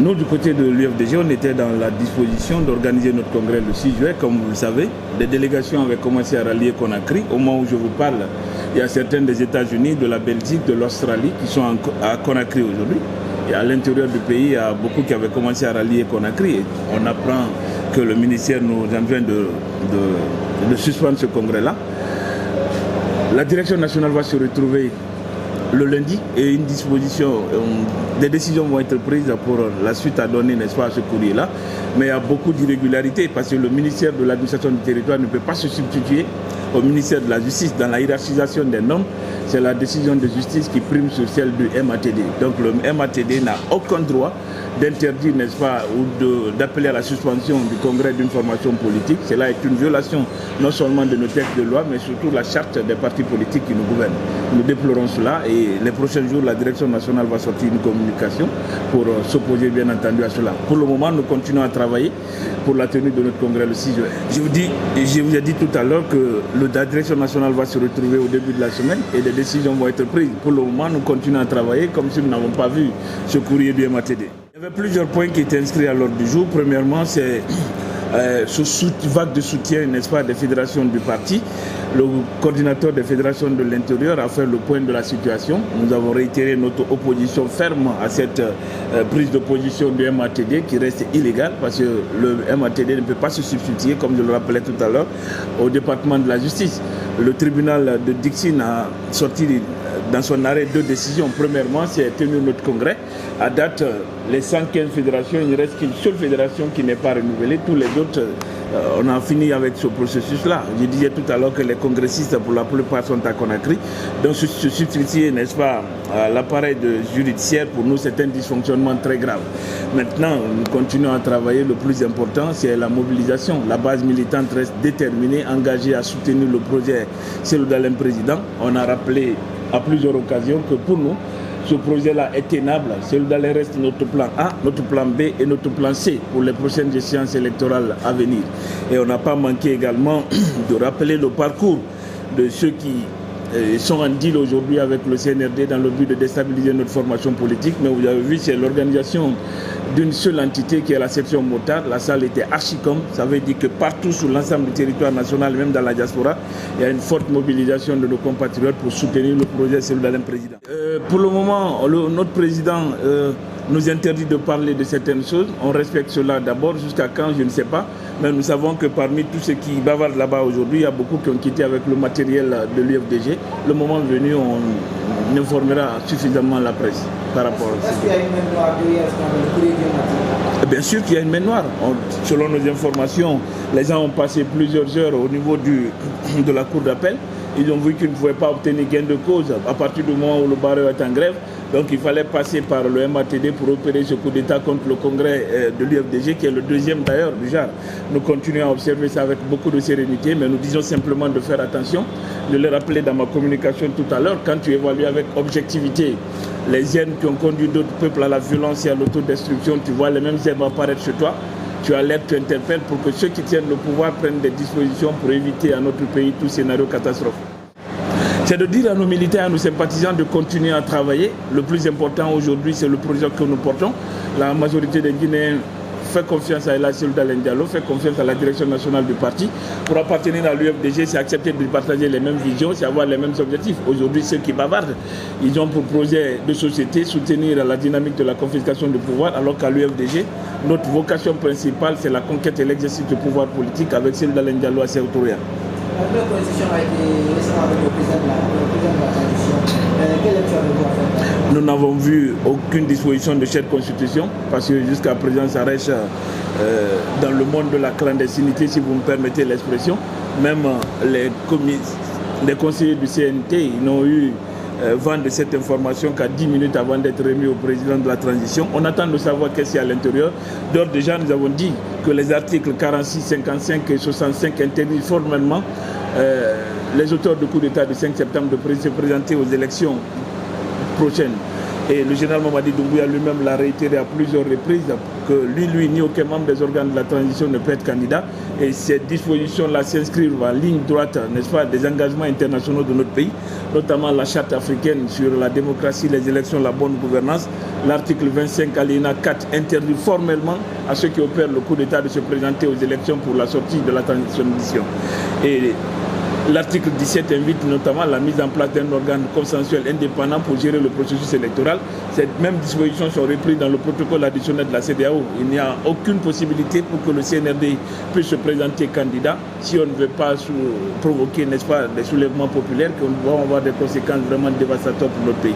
Nous, du côté de l'UFDG, on était dans la disposition d'organiser notre congrès le 6 juillet, comme vous le savez. Les délégations avaient commencé à rallier Conakry. Au moment où je vous parle, il y a certains des États-Unis, de la Belgique, de l'Australie qui sont à Conakry aujourd'hui. Et à l'intérieur du pays, il y a beaucoup qui avaient commencé à rallier Conakry. Et on apprend que le ministère nous enjoint de suspendre ce congrès-là. La direction nationale va se retrouver le lundi et des décisions vont être prises pour la suite à donner, n'est-ce pas, à ce courrier-là. Mais il y a beaucoup d'irrégularités parce que le ministère de l'administration du territoire ne peut pas se substituer au ministère de la Justice. Dans la hiérarchisation des normes, c'est la décision de justice qui prime sur celle du MATD. Donc le MATD n'a aucun droit d'interdire, n'est-ce pas, ou d'appeler à la suspension du congrès d'une formation politique. Cela est une violation non seulement de nos textes de loi, mais surtout de la charte des partis politiques qui nous gouvernent. Nous déplorons cela et les prochains jours, la direction nationale va sortir une communication pour s'opposer bien entendu à cela. Pour le moment, nous continuons à travailler pour la tenue de notre congrès le 6 juin. Je vous ai dit tout à l'heure que la direction nationale va se retrouver au début de la semaine et des décisions vont être prises. Pour le moment, nous continuons à travailler comme si nous n'avons pas vu ce courrier du MATD. Il y avait plusieurs points qui étaient inscrits à l'ordre du jour. Premièrement, c'est ce vague de soutien, n'est-ce pas, des fédérations du parti. Le coordinateur des fédérations de l'intérieur a fait le point de la situation. Nous avons réitéré notre opposition ferme à cette prise de position du MATD qui reste illégale parce que le MATD ne peut pas se substituer, comme je le rappelais tout à l'heure, au département de la justice. Le tribunal de Dixine a sorti dans son arrêt 2 décisions. Premièrement, c'est tenu notre congrès. À date, les 115 fédérations, il ne reste qu'une seule fédération qui n'est pas renouvelée. Tous les autres, on a fini avec ce processus-là. Je disais tout à l'heure que les congressistes, pour la plupart, sont à Conakry. Donc, se substituer, n'est-ce pas, à l'appareil judiciaire, pour nous, c'est un dysfonctionnement très grave. Maintenant, nous continuons à travailler. Le plus important, c'est la mobilisation. La base militante reste déterminée, engagée à soutenir le projet Cellou Dalein président. On a rappelé à plusieurs occasions que pour nous, ce projet-là est tenable. Cellou Dalein reste notre plan A, notre plan B et notre plan C pour les prochaines échéances électorales à venir. Et on n'a pas manqué également de rappeler le parcours de ceux qui sont en deal aujourd'hui avec le CNRD dans le but de déstabiliser notre formation politique. Mais vous avez vu, c'est l'organisation d'une seule entité qui est la section Motard. La salle était archi-com. Ça veut dire que partout sur l'ensemble du territoire national, même dans la diaspora, il y a une forte mobilisation de nos compatriotes pour soutenir le projet Cellou Dalein président. Pour le moment, notre président nous interdit de parler de certaines choses. On respecte cela d'abord. Jusqu'à quand, je ne sais pas. Mais nous savons que parmi tous ceux qui bavardent là-bas aujourd'hui, il y a beaucoup qui ont quitté avec le matériel de l'UFDG. Le moment venu, on informera suffisamment la presse par rapport à ça. Est-ce qu'il y a une main noire derrière le courrier du matin? Bien sûr qu'il y a une main noire. Selon nos informations, les gens ont passé plusieurs heures au niveau de la cour d'appel. Ils ont vu qu'ils ne pouvaient pas obtenir gain de cause à partir du moment où le barreau est en grève. Donc il fallait passer par le MATD pour opérer ce coup d'État contre le congrès de l'UFDG, qui est le deuxième d'ailleurs du genre. Nous continuons à observer ça avec beaucoup de sérénité, mais nous disons simplement de faire attention. Je l'ai rappelé dans ma communication tout à l'heure, quand tu évalues avec objectivité les haines qui ont conduit d'autres peuples à la violence et à l'autodestruction, tu vois les mêmes haines apparaître chez toi. Tu alertes, tu interpelles pour que ceux qui tiennent le pouvoir prennent des dispositions pour éviter à notre pays tout scénario catastrophe. C'est de dire à nos militaires, à nos sympathisants de continuer à travailler. Le plus important aujourd'hui, c'est le projet que nous portons. La majorité des Guinéens fait confiance à Cellou Dalein Diallo, fait confiance à la direction nationale du parti. Pour appartenir à l'UFDG, c'est accepter de partager les mêmes visions, c'est avoir les mêmes objectifs. Aujourd'hui, ceux qui bavardent, ils ont pour projet de société soutenir la dynamique de la confiscation du pouvoir, alors qu'à l'UFDG, notre vocation principale, c'est la conquête et l'exercice du pouvoir politique avec Cellou Dalein Diallo à Séoutouria. La première coalition a été récemment avec le président de la transition. Quelle lecture avez-vous à faire? Nous n'avons vu aucune disposition de cette constitution parce que jusqu'à présent, ça reste dans le monde de la clandestinité, si vous me permettez l'expression. Même les conseillers du CNT, ils n'ont eu vent de cette information qu'à 10 minutes avant d'être remis au président de la transition. On attend de savoir qu'est-ce qu'il y a à l'intérieur. D'ores déjà, nous avons dit que les articles 46, 55 et 65 interdisent formellement les auteurs du coup d'État du 5 septembre de se présenter aux élections prochaines. Et le général Mamadi Doumbouya lui-même l'a réitéré à plusieurs reprises que lui ni aucun membre des organes de la transition ne peut être candidat. Et ces dispositions-là s'inscrivent en ligne droite, n'est-ce pas, des engagements internationaux de notre pays, notamment la charte africaine sur la démocratie, les élections, la bonne gouvernance. L'article 25 alinéa 4 interdit formellement à ceux qui opèrent le coup d'État de se présenter aux élections pour la sortie de la transition. Et l'article 17 invite notamment la mise en place d'un organe consensuel indépendant pour gérer le processus électoral. Ces mêmes dispositions sont reprises dans le protocole additionnel de la CEDEAO. Il n'y a aucune possibilité pour que le CNRD puisse se présenter candidat si on ne veut pas provoquer, n'est-ce pas, des soulèvements populaires qui vont avoir des conséquences vraiment dévastatrices pour notre pays.